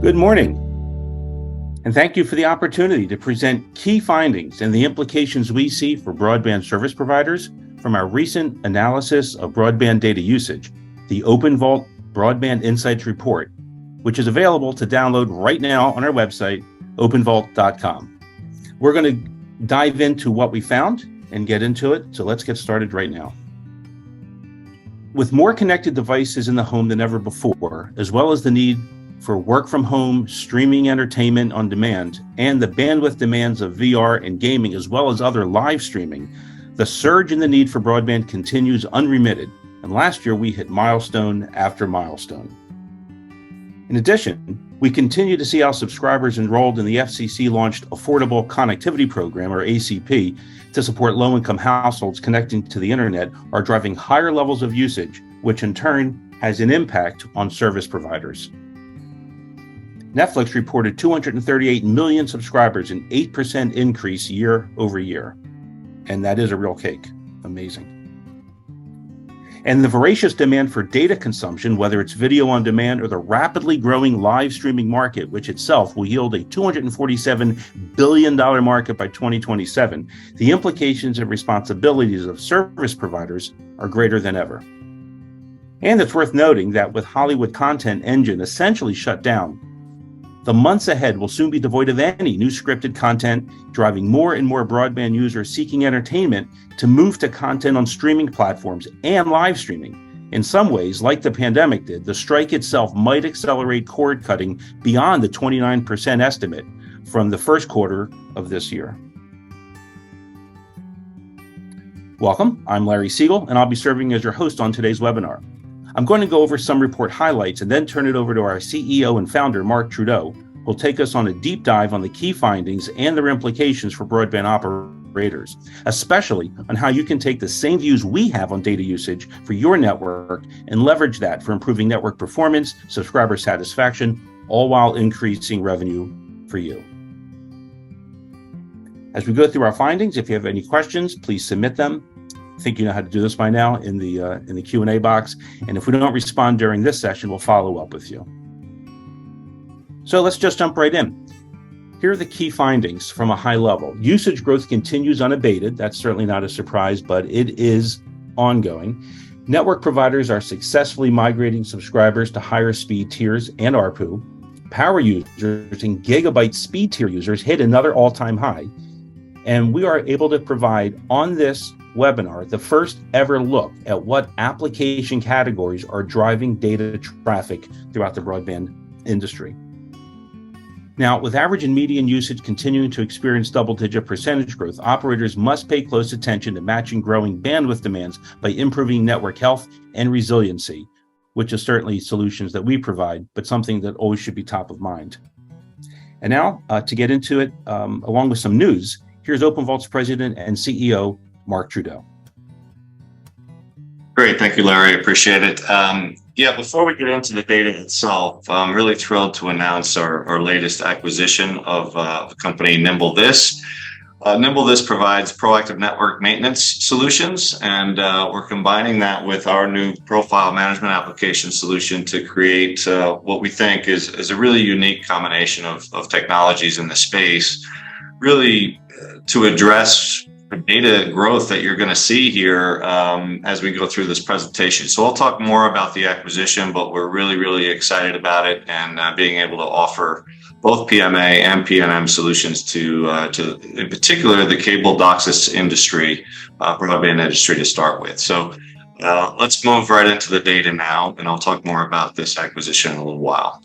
Good morning, and thank you for the opportunity to present key findings and the implications we see for broadband service providers from our recent analysis of broadband data usage, the OpenVault Broadband Insights Report, which is available to download right now on our website, openvault.com. We're going to dive into what we found and get into it, so let's get started right now. With more connected devices in the home than ever before, as well as the need for work from home, streaming entertainment on demand, and the bandwidth demands of VR and gaming, as well as other live streaming, the surge in the need for broadband continues unremitted. And last year, we hit milestone after milestone. In addition, we continue to see how subscribers enrolled in the FCC-launched Affordable Connectivity Program, or ACP, to support low-income households connecting to the internet are driving higher levels of usage, which in turn has an impact on service providers. Netflix reported 238 million subscribers, an 8% increase year over year. And that is a real cake. Amazing. And the voracious demand for data consumption, whether it's video on demand or the rapidly growing live streaming market, which itself will yield a $247 billion market by 2027, the implications and responsibilities of service providers are greater than ever. And it's worth noting that with Hollywood Content Engine essentially shut down, the months ahead will soon be devoid of any new scripted content, driving more and more broadband users seeking entertainment to move to content on streaming platforms and live streaming. In some ways, like the pandemic did, the strike itself might accelerate cord cutting beyond the 29% estimate from the first quarter of this year. Welcome, I'm Larry Siegel, and I'll be serving as your host on today's webinar. I'm going to go over some report highlights and then turn it over to our CEO and founder, Mark Trudeau, who will take us on a deep dive on the key findings and their implications for broadband operators, especially on how you can take the same views we have on data usage for your network and leverage that for improving network performance, subscriber satisfaction, all while increasing revenue for you. As we go through our findings, if you have any questions, please submit them. I think you know how to do this by now in the Q&A box. And if we don't respond during this session, we'll follow up with you. So let's just jump right in. Here are the key findings from a high level. Usage growth continues unabated. That's certainly not a surprise, but it is ongoing. Network providers are successfully migrating subscribers to higher speed tiers and ARPU. Power users and gigabyte speed tier users hit another all-time high. And we are able to provide on this webinar the first ever look at what application categories are driving data traffic throughout the broadband industry. Now, with average and median usage continuing to experience double-digit percentage growth, operators must pay close attention to matching growing bandwidth demands by improving network health and resiliency, which is certainly solutions that we provide, but something that always should be top of mind. And now, to get into it, along with some news, here's OpenVault's President and CEO, Mark Trudeau. Great. Thank you, Larry. Appreciate it. Before we get into the data itself, I'm really thrilled to announce our latest acquisition of the company NimbleThis. NimbleThis provides proactive network maintenance solutions, and we're combining that with our new profile management application solution to create what we think is a really unique combination of technologies in the space, really to address data growth that you're going to see here as we go through this presentation. So I'll talk more about the acquisition, but we're really, really excited about it and being able to offer both PMA and PNM solutions to in particular, the cable DOCSIS industry, broadband industry to start with. So let's move right into the data now, and I'll talk more about this acquisition in a little while.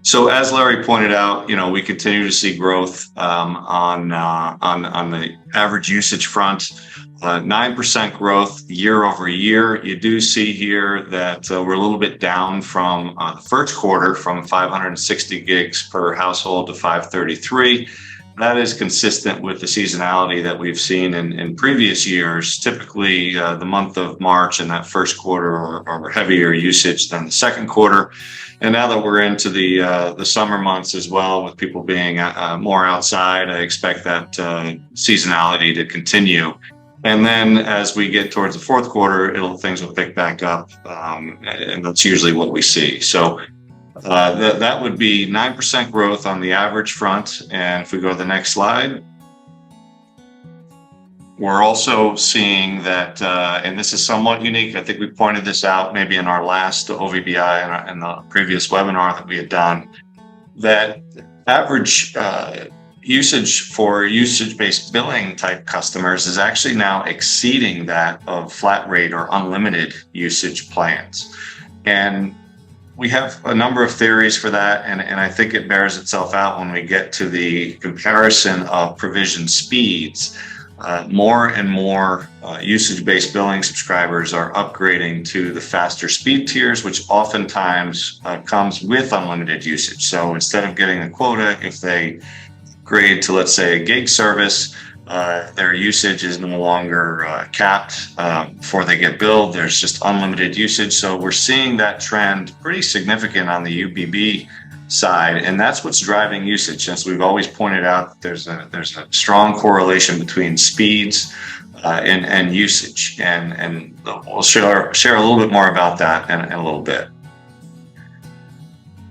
So as Larry pointed out, we continue to see growth on the average usage front, 9% growth year over year. You do see here that we're a little bit down from the first quarter from 560 gigs per household to 533. That is consistent with the seasonality that we've seen in previous years. Typically, the month of March and that first quarter are heavier usage than the second quarter. And now that we're into the summer months as well, with people being more outside, I expect that seasonality to continue. And then as we get towards the fourth quarter, things will pick back up, and that's usually what we see. So That would be 9% growth on the average front. And if we go to the next slide, we're also seeing that, and this is somewhat unique. I think we pointed this out maybe in our last OVBI and the previous webinar that we had done, that average usage for usage-based billing type customers is actually now exceeding that of flat rate or unlimited usage plans. And we have a number of theories for that, and I think it bears itself out when we get to the comparison of provision speeds. More and more usage-based billing subscribers are upgrading to the faster speed tiers, which oftentimes comes with unlimited usage. So instead of getting a quota, if they upgrade to, let's say, a gig service, their usage is no longer capped before they get billed. There's just unlimited usage. So we're seeing that trend pretty significant on the UBB side, and that's what's driving usage. As we've always pointed out, there's a strong correlation between speeds and usage, and we'll share a little bit more about that in a little bit.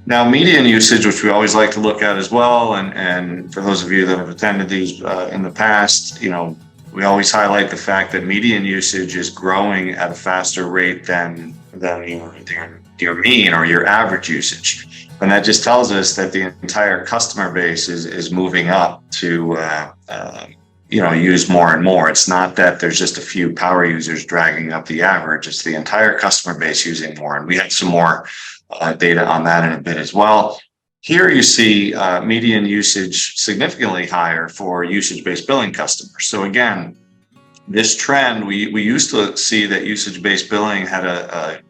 Now, median usage, which we always like to look at as well, and for those of you that have attended these in the past, we always highlight the fact that median usage is growing at a faster rate than your mean or your average usage. And that just tells us that the entire customer base is moving up to use more and more. It's not that there's just a few power users dragging up the average. It's the entire customer base using more. And we have some more data on that in a bit as well. Here you see median usage significantly higher for usage-based billing customers. So again, this trend, we used to see that usage-based billing had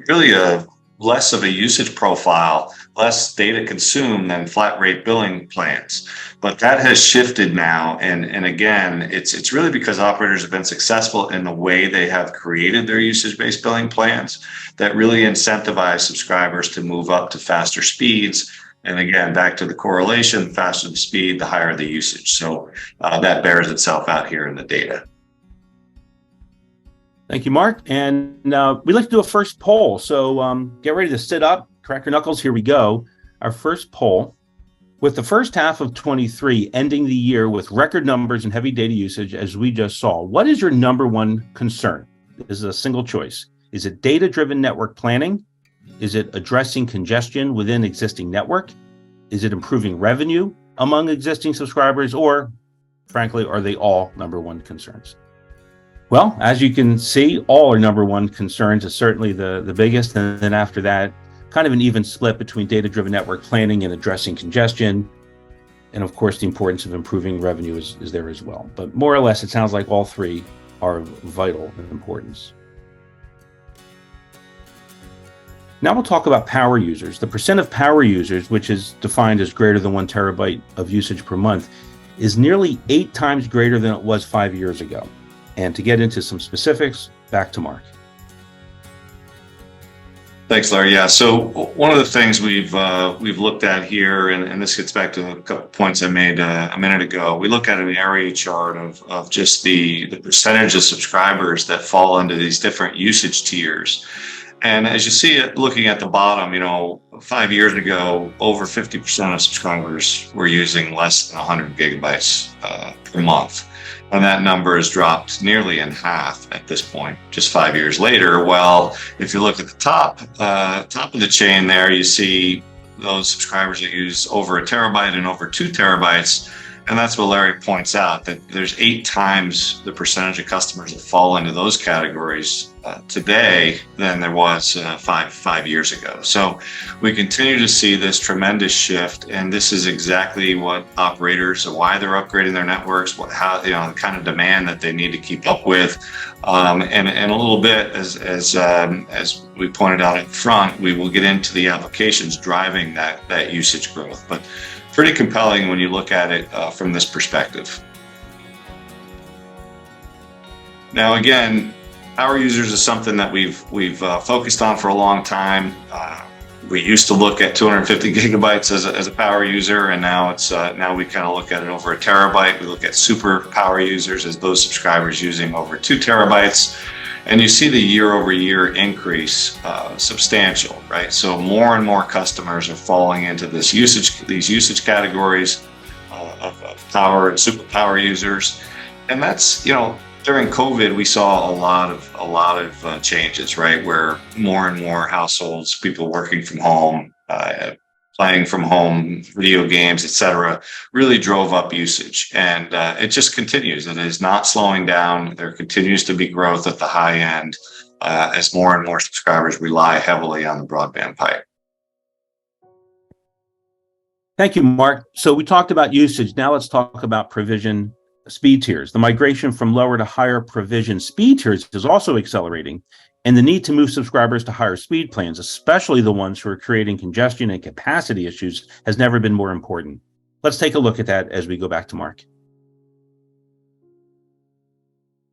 really a less of a usage profile, less data consumed than flat rate billing plans. But that has shifted now. And again, it's really because operators have been successful in the way they have created their usage-based billing plans that really incentivize subscribers to move up to faster speeds. And again, back to the correlation, the faster the speed, the higher the usage. So that bears itself out here in the data. Thank you, Mark. And we'd like to do a first poll. So get ready to sit up, crack your knuckles. Here we go. Our first poll. With the first half of 23 ending the year with record numbers and heavy data usage, as we just saw, what is your number one concern? This is a single choice. Is it data-driven network planning? Is it addressing congestion within existing network? Is it improving revenue among existing subscribers? Or, frankly, are they all number one concerns? Well, as you can see, all are number one concerns is certainly the biggest. And then after that, kind of an even split between data-driven network planning and addressing congestion. And of course, the importance of improving revenue is there as well. But more or less, it sounds like all three are vital in importance. Now we'll talk about power users. The percent of power users, which is defined as greater than 1 terabyte of usage per month, is nearly 8 times greater than it was 5 years ago. And to get into some specifics, back to Mark. Thanks, Larry. Yeah, so one of the things we've looked at here, and this gets back to a couple points I made a minute ago. We look at an area chart of just the percentage of subscribers that fall into these different usage tiers. And as you see it, looking at the bottom, 5 years ago, over 50% of subscribers were using less than 100 gigabytes per month. And that number has dropped nearly in half at this point, just 5 years later. Well, if you look at the top of the chain there, you see those subscribers that use over 1 terabyte and over 2 terabytes. And that's what Larry points out, that there's 8 times the percentage of customers that fall into those categories today than there was five years ago. So we continue to see this tremendous shift, and this is exactly what operators, why they're upgrading their networks, how the kind of demand that they need to keep up with, and a little bit as we pointed out up front, we will get into the applications driving that usage growth, but pretty compelling when you look at it from this perspective. Now, again, power users is something that we've focused on for a long time. We used to look at 250 gigabytes as a power user, and now we kind of look at it over 1 terabyte. We look at super power users as those subscribers using over 2 terabytes. And you see the year-over-year increase substantial, right? So more and more customers are falling into these usage categories of power and superpower users. And that's, during COVID, we saw a lot of changes, right? Where more and more households, people working from home, playing from home, video games, etc., really drove up usage. And it just continues. It is not slowing down. There continues to be growth at the high end as more and more subscribers rely heavily on the broadband pipe. Thank you, Mark. So we talked about usage. Now let's talk about provision speed tiers. The migration from lower to higher provision speed tiers is also accelerating, and the need to move subscribers to higher speed plans, especially the ones who are creating congestion and capacity issues, has never been more important. Let's take a look at that as we go back to Mark.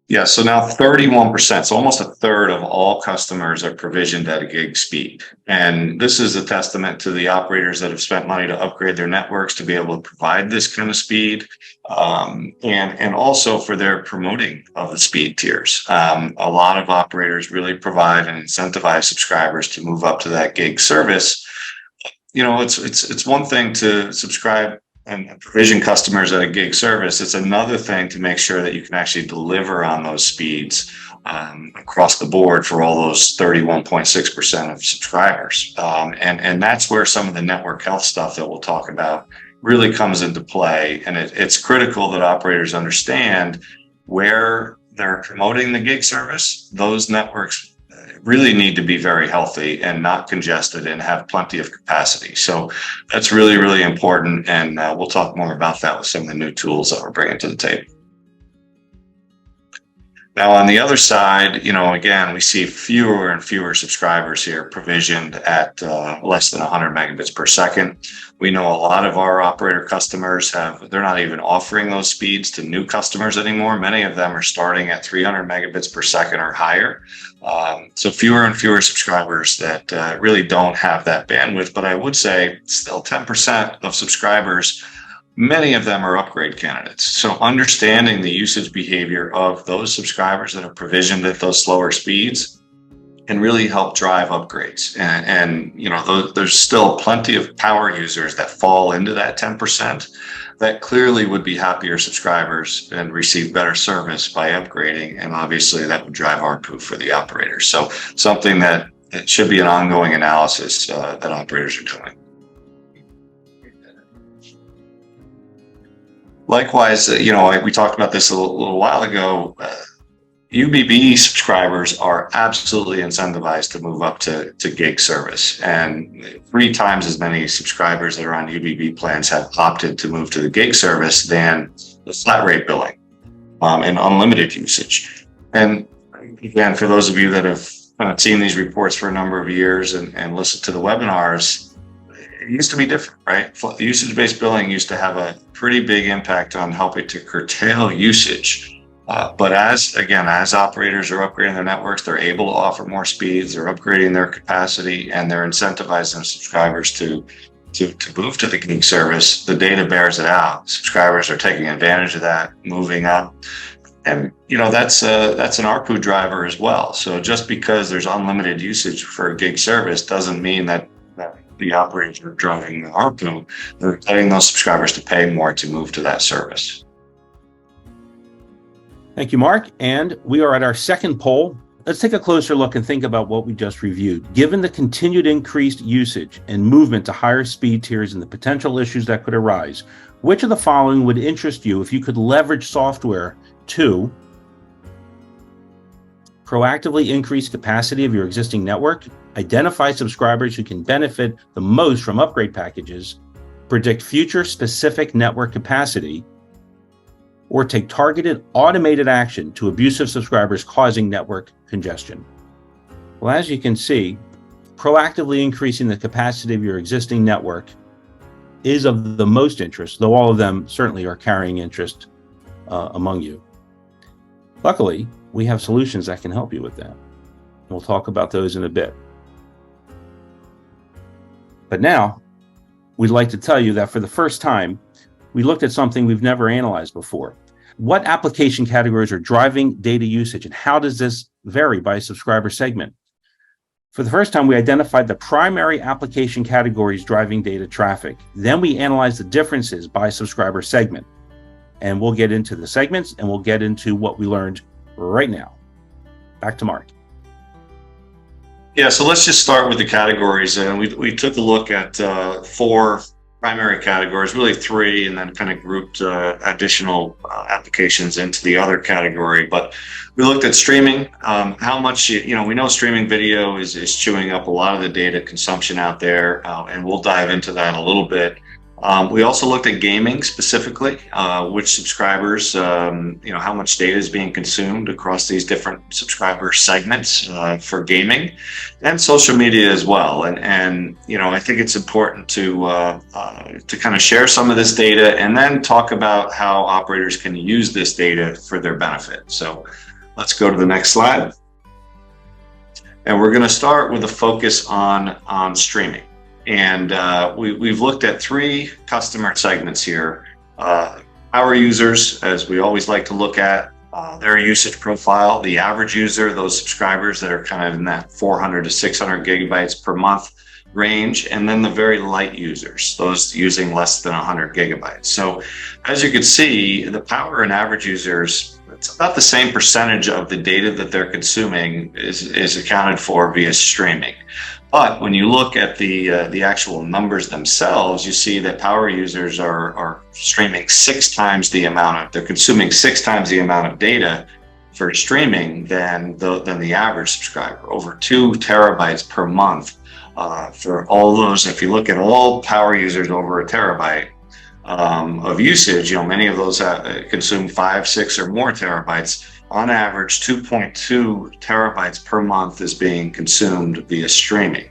Yeah, so now 31%, so almost a third of all customers are provisioned at a gig speed. And this is a testament to the operators that have spent money to upgrade their networks to be able to provide this kind of speed, and also for their promoting of the speed tiers. A lot of operators really provide and incentivize subscribers to move up to that gig service. It's one thing to subscribe and provision customers at a gig service. It's another thing to make sure that you can actually deliver on those speeds across the board for all those 31.6% of subscribers. And that's where some of the network health stuff that we'll talk about really comes into play. And it's critical that operators understand where they're promoting the gig service. Those networks really need to be very healthy and not congested and have plenty of capacity. So that's really, really important. And we'll talk more about that with some of the new tools that we're bringing to the table. Now, on the other side, again, we see fewer and fewer subscribers here provisioned at less than 100 megabits per second. We know a lot of our operator customers they're not even offering those speeds to new customers anymore. Many of them are starting at 300 megabits per second or higher. So fewer and fewer subscribers that really don't have that bandwidth. But I would say still 10% of subscribers, many of them are upgrade candidates. So understanding the usage behavior of those subscribers that are provisioned at those slower speeds can really help drive upgrades. And there's still plenty of power users that fall into that 10% that clearly would be happier subscribers and receive better service by upgrading. And obviously that would drive ARPU for the operator. So something that it should be an ongoing analysis that operators are doing. Likewise, we talked about this a little while ago. UBB subscribers are absolutely incentivized to move up to gig service, and 3 times as many subscribers that are on UBB plans have opted to move to the gig service than the flat rate billing and unlimited usage. And again, for those of you that have seen these reports for a number of years and listened to the webinars, it used to be different, right? Usage-based billing used to have a pretty big impact on helping to curtail usage. But as operators are upgrading their networks, they're able to offer more speeds, they're upgrading their capacity, and they're incentivizing subscribers to move to the gig service. The data bears it out. Subscribers are taking advantage of that, moving up. And that's an ARPU driver as well. So just because there's unlimited usage for a gig service doesn't mean that the operators are driving the ARPU. They're getting those subscribers to pay more to move to that service. Thank you, Mark. And we are at our second poll. Let's take a closer look and think about what we just reviewed. Given the continued increased usage and movement to higher speed tiers and the potential issues that could arise, which of the following would interest you if you could leverage software to proactively increase capacity of your existing network, identify subscribers who can benefit the most from upgrade packages, predict future specific network capacity, or take targeted automated action to abusive subscribers causing network congestion? Well, as you can see, proactively increasing the capacity of your existing network is of the most interest, though all of them certainly are carrying interest among you. Luckily, we have solutions that can help you with that. We'll talk about those in a bit. But now, we'd like to tell you that for the first time, we looked at something we've never analyzed before. What application categories are driving data usage, and how does this vary by subscriber segment? For the first time, we identified the primary application categories driving data traffic. Then we analyzed the differences by subscriber segment. And we'll get into the segments, and we'll get into what we learned right now. Back to Mark. Yeah, so let's just start with the categories. And we took a look at 4 primary categories, really 3, and then kind of grouped additional applications into the other category. But we looked at streaming, how much, we know streaming video is chewing up a lot of the data consumption out there, and we'll dive into that a little bit. We also looked at gaming specifically, which subscribers, how much data is being consumed across these different subscriber segments for gaming, and social media as well. And I think it's important to kind of share some of this data and then talk about how operators can use this data for their benefit. So let's go to the next slide. And we're going to start with a focus on streaming. And we've looked at 3 customer segments here. Power users, as we always like to look at, their usage profile, the average user, those subscribers that are kind of in that 400 to 600 gigabytes per month range, and then the very light users, those using less than 100 gigabytes. So as you can see, the power and average users, it's about the same percentage of the data that they're consuming is accounted for via streaming. But when you look at the actual numbers themselves, you see that power users are streaming 6 times the amount they're consuming 6 times the amount of data for streaming than the average subscriber, over 2 terabytes per month for all those. If you look at all power users over a terabyte of usage, many of those consume 5, 6 or more terabytes. On average, 2.2 terabytes per month is being consumed via streaming,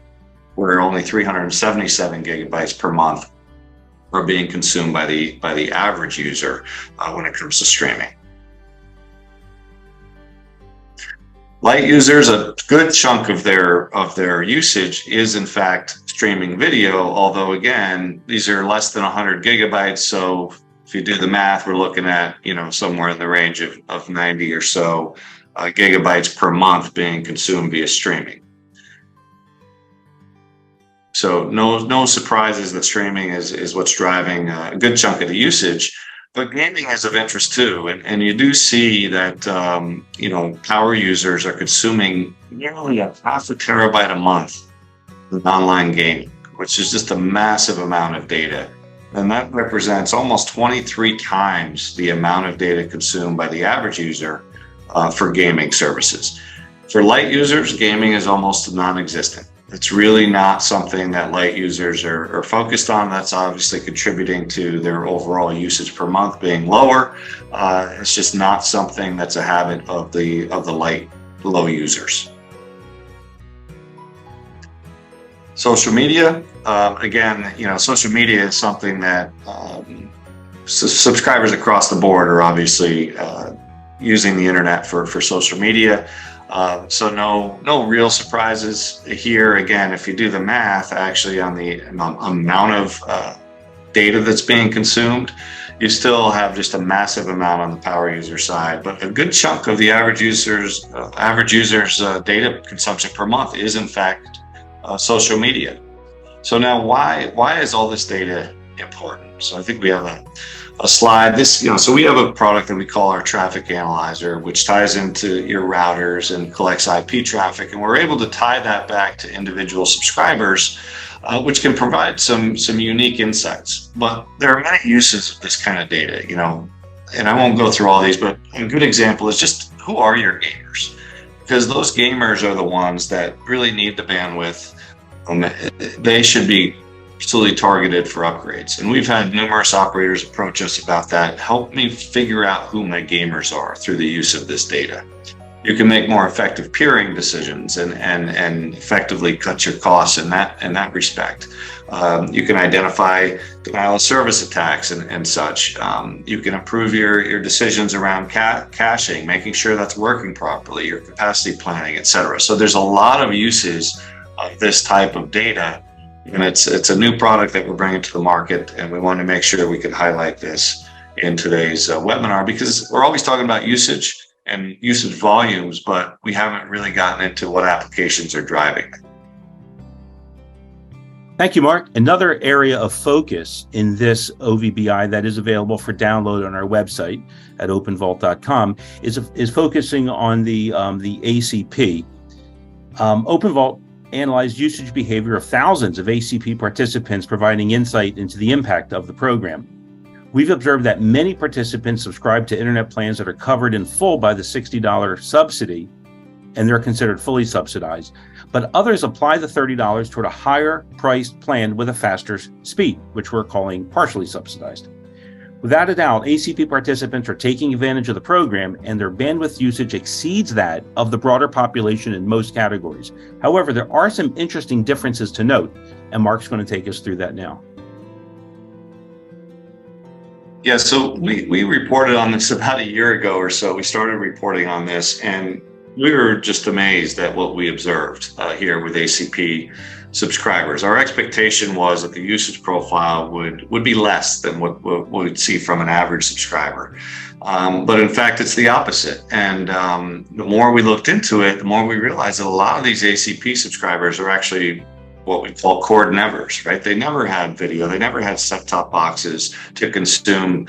where only 377 gigabytes per month are being consumed by the average user when it comes to streaming. Light users, a good chunk of their usage is in fact streaming video, although again, these are less than 100 gigabytes. So if you do the math, we're looking at, somewhere in the range of 90 or so gigabytes per month being consumed via streaming. So no surprises that streaming is what's driving a good chunk of the usage. But gaming is of interest too, and you do see that power users are consuming nearly a half a terabyte a month in online gaming, which is just a massive amount of data, and that represents almost 23 times the amount of data consumed by the average user for gaming services. For light users, gaming is almost non-existent. It's really not something that light users are focused on. That's obviously contributing to their overall usage per month being lower. It's just not something that's a habit of the low users. Social media, again, social media is something that subscribers across the board are obviously using the internet for social media. So no real surprises here. Again, if you do the math actually on the amount of data that's being consumed, you still have just a massive amount on the power user side. But a good chunk of the average user's data consumption per month is in fact social media. So now why is all this data important? So I think we have a slide. So we have a product that we call our traffic analyzer, which ties into your routers and collects IP traffic, and we're able to tie that back to individual subscribers, which can provide some unique insights. But there are many uses of this kind of data, and I won't go through all these, but a good example is just who are your gamers? Because those gamers are the ones that really need the bandwidth. They should be absolutely targeted for upgrades. And we've had numerous operators approach us about that. Help me figure out who my gamers are through the use of this data. You can make more effective peering decisions and effectively cut your costs in that respect. You can identify denial of service attacks and such. You can improve your decisions around caching, making sure that's working properly, your capacity planning, etc. So there's a lot of uses of this type of data. And it's a new product that we're bringing to the market, and we want to make sure we can highlight this in today's webinar, because we're always talking about usage and usage volumes, but we haven't really gotten into what applications are driving it. Thank you, Mark. Another area of focus in this OVBI that is available for download on our website at openvault.com is focusing on the ACP. OpenVault analyzed usage behavior of thousands of ACP participants, providing insight into the impact of the program. We've observed that many participants subscribe to internet plans that are covered in full by the $60 subsidy, and they're considered fully subsidized. But others apply the $30 toward a higher priced plan with a faster speed, which we're calling partially subsidized. Without a doubt, ACP participants are taking advantage of the program, and their bandwidth usage exceeds that of the broader population in most categories. However, there are some interesting differences to note, and Mark's going to take us through that now. Yeah, so we reported on this about a year ago or so. We started reporting on this, and we were just amazed at what we observed here with ACP subscribers. Our expectation was that the usage profile would be less than what we'd see from an average subscriber. But in fact, it's the opposite. And the more we looked into it, the more we realized that a lot of these ACP subscribers are actually what we call cord nevers, right? They never had video. They never had set-top boxes to consume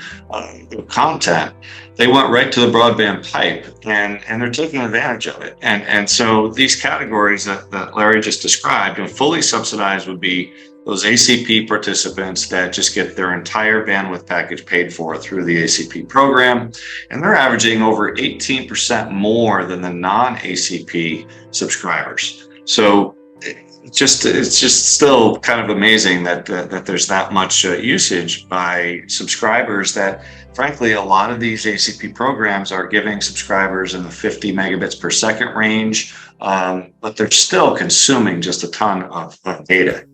content. They went right to the broadband pipe, and they're taking advantage of it. And so these categories that Larry just described, and fully subsidized, would be those ACP participants that just get their entire bandwidth package paid for through the ACP program. And they're averaging over 18% more than the non-ACP subscribers. So it's just still kind of amazing that there's that much usage by subscribers, that frankly a lot of these ACP programs are giving subscribers in the 50 megabits per second range, but they're still consuming just a ton of data.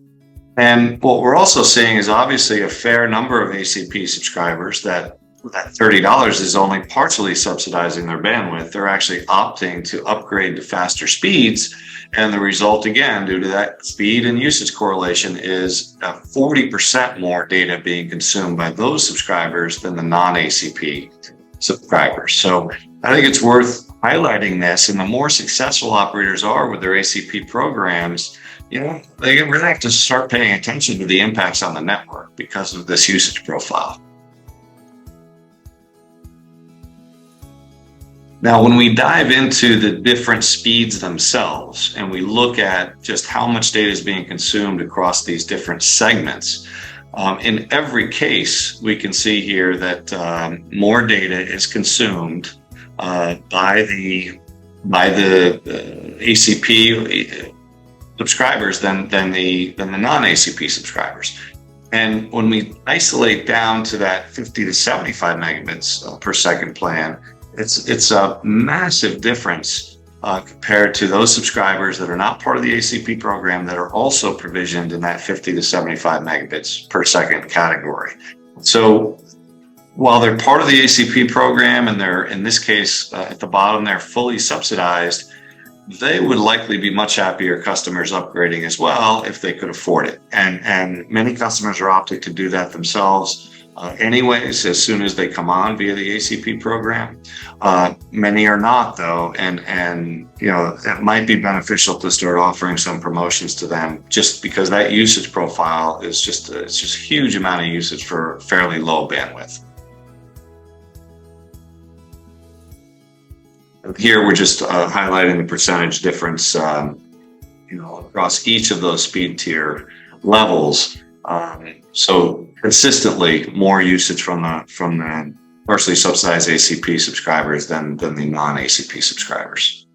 And what we're also seeing is obviously a fair number of ACP subscribers that $30 is only partially subsidizing their bandwidth. They're actually opting to upgrade to faster speeds. And the result, again, due to that speed and usage correlation, is 40% more data being consumed by those subscribers than the non-ACP subscribers. So I think it's worth highlighting this. And the more successful operators are with their ACP programs, they really have to start paying attention to the impacts on the network because of this usage profile. Now, when we dive into the different speeds themselves and we look at just how much data is being consumed across these different segments, in every case, we can see here that more data is consumed by the ACP subscribers than the non-ACP subscribers. And when we isolate down to that 50 to 75 megabits per second plan, it's a massive difference compared to those subscribers that are not part of the ACP program that are also provisioned in that 50 to 75 megabits per second category. So while they're part of the ACP program and they're, in this case, at the bottom, they're fully subsidized, they would likely be much happier customers upgrading as well if they could afford it. And many customers are opting to do that themselves anyways, as soon as they come on via the ACP program. Many are not, though, and it might be beneficial to start offering some promotions to them, just because that usage profile is just a huge amount of usage for fairly low bandwidth. Here we're just highlighting the percentage difference, across each of those speed tier levels. So consistently more usage from the partially subsidized ACP subscribers than the non-ACP subscribers.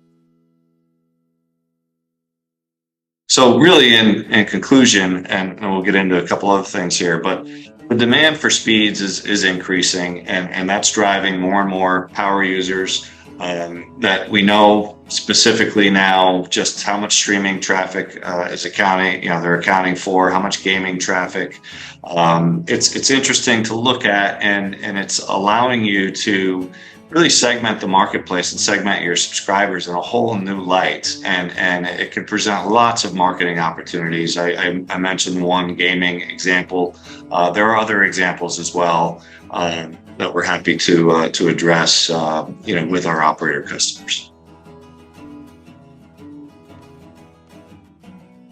So really, in conclusion, and we'll get into a couple other things here, but the demand for speeds is increasing, and that's driving more and more power users. That we know specifically now just how much streaming traffic is they're accounting for, how much gaming traffic. It's interesting to look at, and it's allowing you to really segment the marketplace and segment your subscribers in a whole new light, and it can present lots of marketing opportunities. I mentioned one gaming example. There are other examples as well. that we're happy to address, with our operator customers.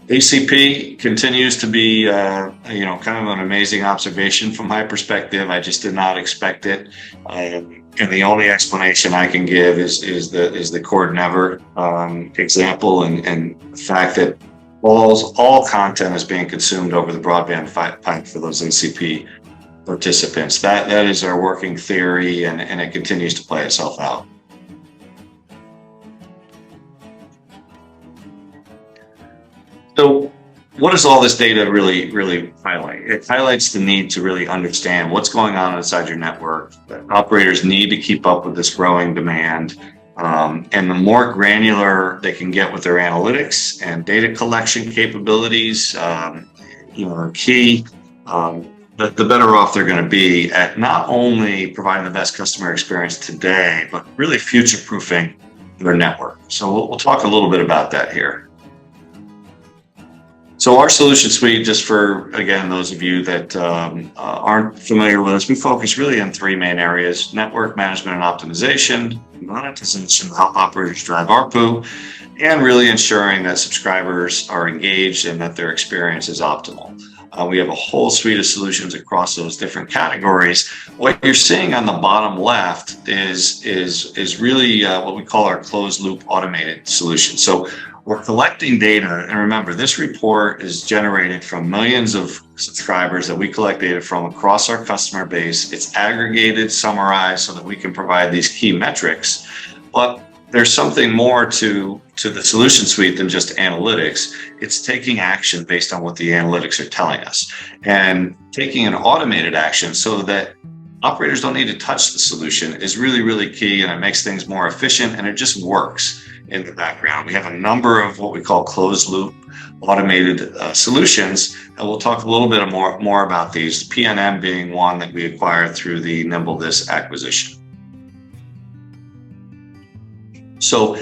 ACP continues to be, kind of an amazing observation from my perspective. I just did not expect it, and the only explanation I can give is the cord never example, and the fact that all content is being consumed over the broadband pipe for those ACP participants. That is our working theory, and it continues to play itself out. So what does all this data really highlight? It highlights the need to really understand what's going on inside your network. Operators need to keep up with this growing demand. And the more granular they can get with their analytics and data collection capabilities, are key. The better off they're going to be at not only providing the best customer experience today, but really future-proofing their network. So we'll talk a little bit about that here. So our solution suite, just for, again, those of you that aren't familiar with us, we focus really on three main areas: network management and optimization, monetization to help operators drive ARPU, and really ensuring that subscribers are engaged and that their experience is optimal. We have a whole suite of solutions across those different categories. What you're seeing on the bottom left is really what we call our closed loop automated solution. So we're collecting data, and remember, this report is generated from millions of subscribers that we collect data from across our customer base. It's aggregated, summarized, so that we can provide these key metrics. But there's something more to the solution suite than just analytics. It's taking action based on what the analytics are telling us, and taking an automated action so that operators don't need to touch the solution is really key, and it makes things more efficient, and it just works in the background. We have a number of what we call closed loop automated solutions, and we'll talk a little bit more about these, PNM being one that we acquired through the NimbleThis acquisition. So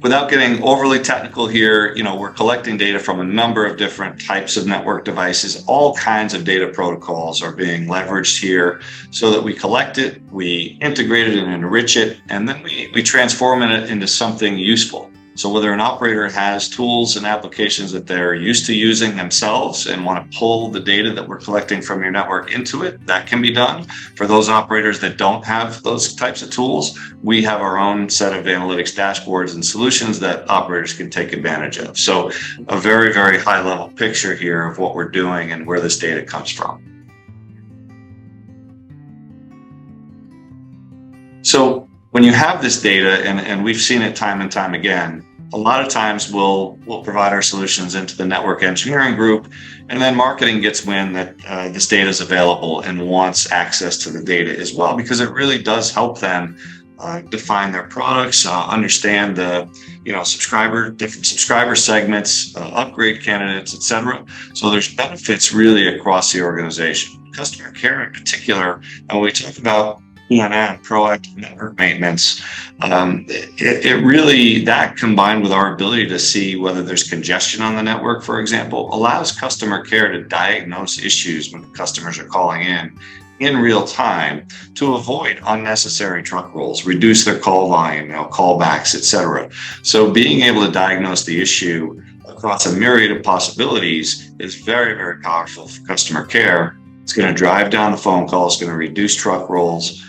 without getting overly technical here, we're collecting data from a number of different types of network devices. All kinds of data protocols are being leveraged here so that we collect it, we integrate it and enrich it, and then we transform it into something useful. So whether an operator has tools and applications that they're used to using themselves and want to pull the data that we're collecting from your network into it, that can be done. For those operators that don't have those types of tools, we have our own set of analytics dashboards and solutions that operators can take advantage of. So a very high level picture here of what we're doing and where this data comes from. So when you have this data, and we've seen it time and time again, a lot of times we'll provide our solutions into the network engineering group, and then marketing gets wind that this data is available and wants access to the data as well, because it really does help them define their products, understand the different subscriber segments, upgrade candidates, etc. So there's benefits really across the organization. Customer care in particular, and when we talk about PNM, proactive network maintenance, it really, that combined with our ability to see whether there's congestion on the network, for example, allows customer care to diagnose issues when customers are calling in real time to avoid unnecessary truck rolls, reduce their call volume, callbacks, etc. So being able to diagnose the issue across a myriad of possibilities is very powerful for customer care. It's going to drive down the phone calls, it's going to reduce truck rolls,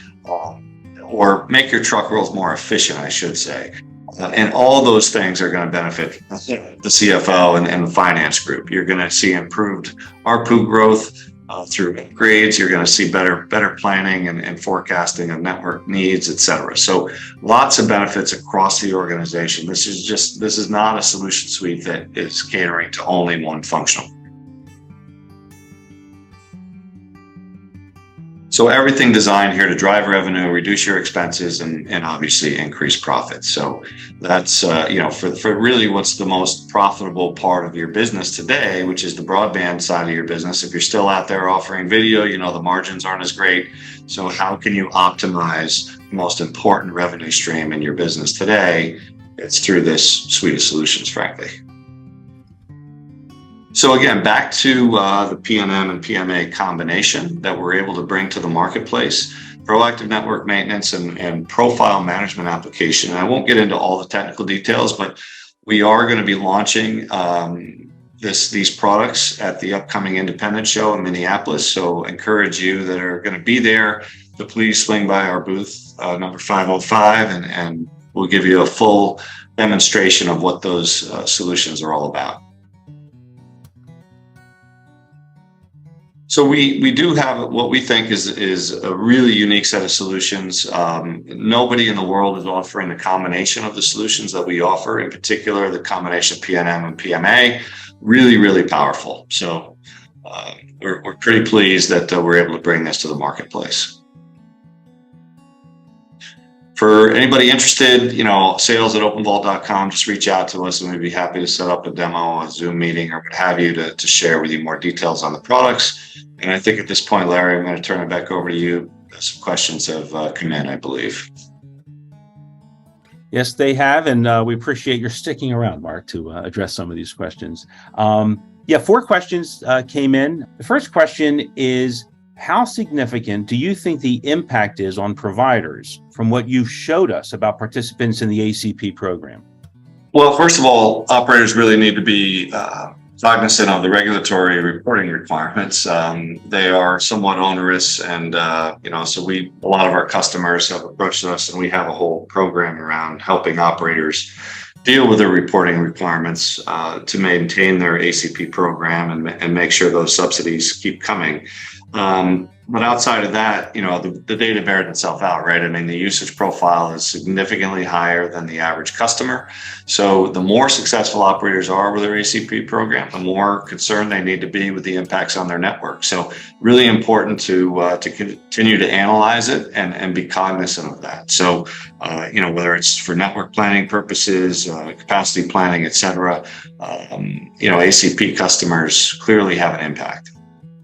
or make your truck rolls more efficient, I should say. And all those things are going to benefit the CFO and the finance group. You're going to see improved ARPU growth through upgrades. You're going to see better planning and forecasting of network needs, etc. So lots of benefits across the organization. This is not a solution suite that is catering to only one functional. So everything designed here to drive revenue, reduce your expenses, and obviously increase profits. So that's, for really what's the most profitable part of your business today, which is the broadband side of your business. If you're still out there offering video, the margins aren't as great. So how can you optimize the most important revenue stream in your business today? It's through this suite of solutions, frankly. So again, back to the PNM and PMA combination that we're able to bring to the marketplace. proactive network maintenance and profile management application. And I won't get into all the technical details, but we are going to be launching these products at the upcoming Independent Show in Minneapolis. So encourage you that are going to be there to please swing by our booth, number 505, and we'll give you a full demonstration of what those solutions are all about. So we do have what we think is a really unique set of solutions. Nobody in the world is offering the combination of the solutions that we offer, in particular the combination of PNM and PMA, really, really powerful. So we're pretty pleased that we're able to bring this to the marketplace. For anybody interested, sales at openvault.com, just reach out to us and we'd be happy to set up a demo, a Zoom meeting, or what have you to share with you more details on the products. And I think at this point, Larry, I'm going to turn it back over to you. Some questions have come in, I believe. Yes, they have. And we appreciate your sticking around, Mark, to address some of these questions. 4 questions came in. The first question is, how significant do you think the impact is on providers from what you've showed us about participants in the ACP program? Well, first of all, operators really need to be cognizant of the regulatory reporting requirements. They are somewhat onerous, and so a lot of our customers have approached us, and we have a whole program around helping operators deal with their reporting requirements to maintain their ACP program and make sure those subsidies keep coming. But outside of that, the data bears itself out, right? I mean, the usage profile is significantly higher than the average customer. So the more successful operators are with their ACP program, the more concerned they need to be with the impacts on their network. So really important to continue to analyze it and be cognizant of that. So, whether it's for network planning purposes, capacity planning, et cetera, ACP customers clearly have an impact.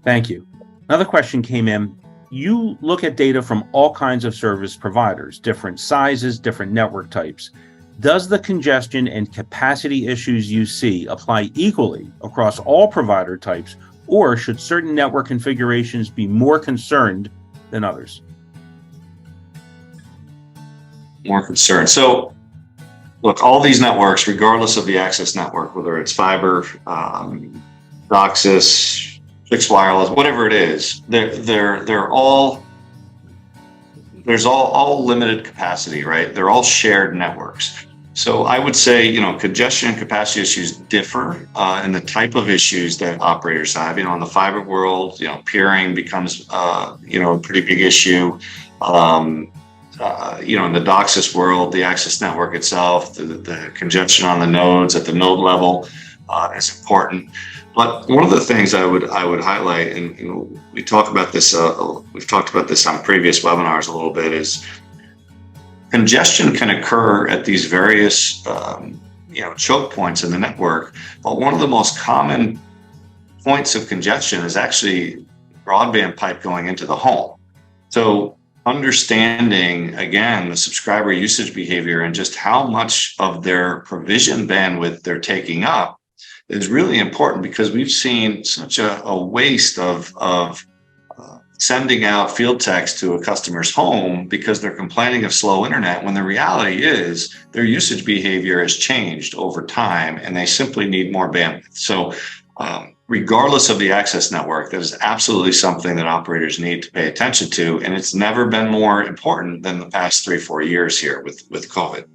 Thank you. Another question came in. You look at data from all kinds of service providers, different sizes, different network types. Does the congestion and capacity issues you see apply equally across all provider types, or should certain network configurations be more concerned than others? More concerned. So, look, all these networks, regardless of the access network, whether it's fiber, DOCSIS, fixed wireless, whatever it is, they're all, there's all limited capacity, right? They're all shared networks. So I would say, congestion and capacity issues differ in the type of issues that operators have. In the fiber world, peering becomes, a pretty big issue. In the DOCSIS world, the access network itself, the congestion on the nodes at the node level is important. But one of the things I would highlight, and we talk about this, we've talked about this on previous webinars a little bit, is congestion can occur at these various choke points in the network. But one of the most common points of congestion is actually broadband pipe going into the home. So understanding, again, the subscriber usage behavior and just how much of their provision bandwidth they're taking up is really important, because we've seen such a waste of sending out field techs to a customer's home because they're complaining of slow internet, when the reality is their usage behavior has changed over time and they simply need more bandwidth. So regardless of the access network, that is absolutely something that operators need to pay attention to. And it's never been more important than the past 3-4 years here with COVID.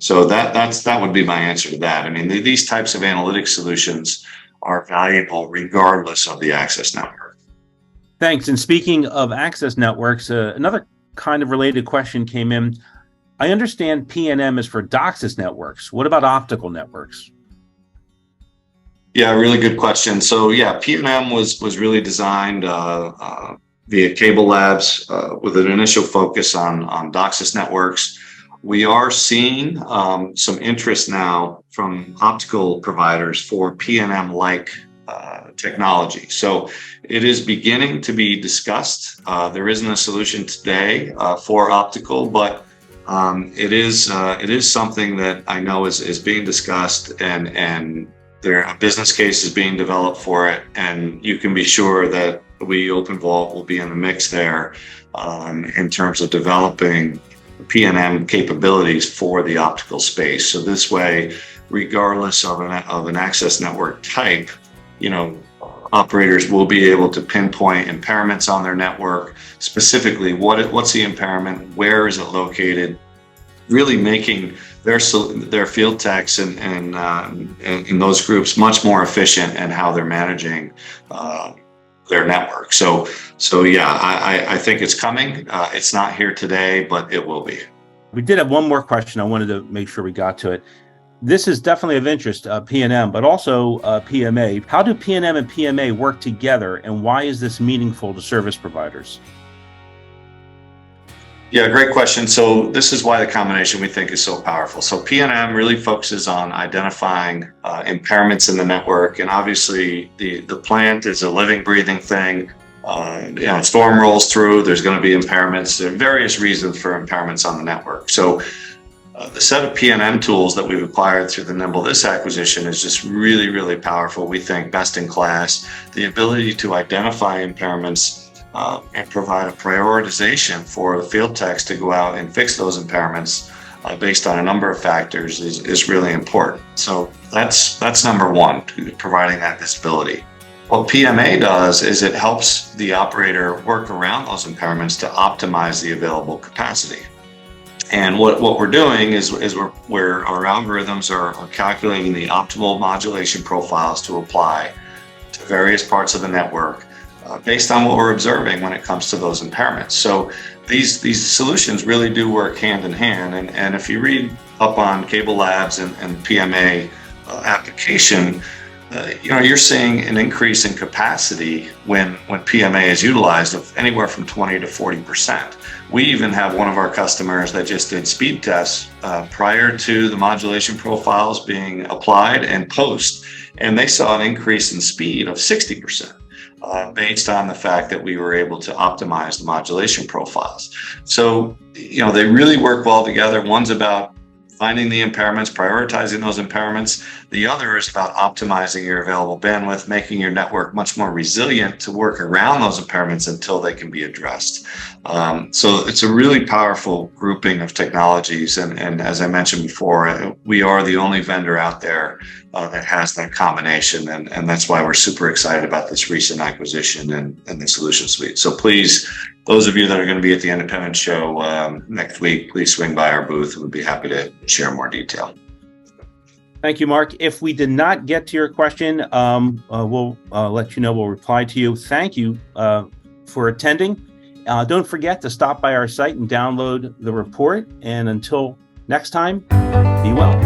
So that would be my answer to that. I mean, these types of analytic solutions are valuable regardless of the access network. Thanks. And speaking of access networks, another kind of related question came in. I understand PNM is for DOCSIS networks. What about optical networks? Yeah, really good question. So yeah, PNM was really designed via Cable Labs with an initial focus on DOCSIS networks. We are seeing some interest now from optical providers for PNM-like technology. So it is beginning to be discussed. There isn't a solution today for optical, but it is something that I know is being discussed, and a business case is being developed for it. And you can be sure that OpenVault will be in the mix there in terms of developing P&M capabilities for the optical space. So this way, regardless of an access network type, operators will be able to pinpoint impairments on their network, specifically what's the impairment, where is it located, really making their field techs and those groups much more efficient in how they're managing their network. So yeah, I think it's coming. It's not here today, but it will be. We did have one more question. I wanted to make sure we got to it. This is definitely of interest, P&M, but also PMA. How do P&M and PMA work together, and why is this meaningful to service providers? Yeah, great question. So this is why the combination we think is so powerful. So P&M really focuses on identifying impairments in the network, and obviously the plant is a living, breathing thing. Storm rolls through, there's going to be impairments. There are various reasons for impairments on the network. So the set of P&M tools that we've acquired through the NimbleThis acquisition is just really, really powerful. We think best in class. The ability to identify impairments and provide a prioritization for the field techs to go out and fix those impairments based on a number of factors is really important. So that's number one, providing that visibility. What PMA does is it helps the operator work around those impairments to optimize the available capacity. And what we're doing is where our algorithms are calculating the optimal modulation profiles to apply to various parts of the network based on what we're observing when it comes to those impairments. So these solutions really do work hand in hand. And if you read up on Cable Labs and PMA application, you're seeing an increase in capacity when PMA is utilized of anywhere from 20 to 40%. We even have one of our customers that just did speed tests prior to the modulation profiles being applied and post, and they saw an increase in speed of 60%. Based on the fact that we were able to optimize the modulation profiles. So, they really work well together. One's about finding the impairments, prioritizing those impairments. The other is about optimizing your available bandwidth, making your network much more resilient to work around those impairments until they can be addressed. So it's a really powerful grouping of technologies. And as I mentioned before, we are the only vendor out there that has that combination. And that's why we're super excited about this recent acquisition and the solution suite. So please, those of you that are going to be at the Independent Show next week, please swing by our booth. We'd be happy to share more detail. Thank you, Mark. If we did not get to your question, we'll let you know. We'll reply to you. Thank you for attending. Don't forget to stop by our site and download the report. And until next time, be well.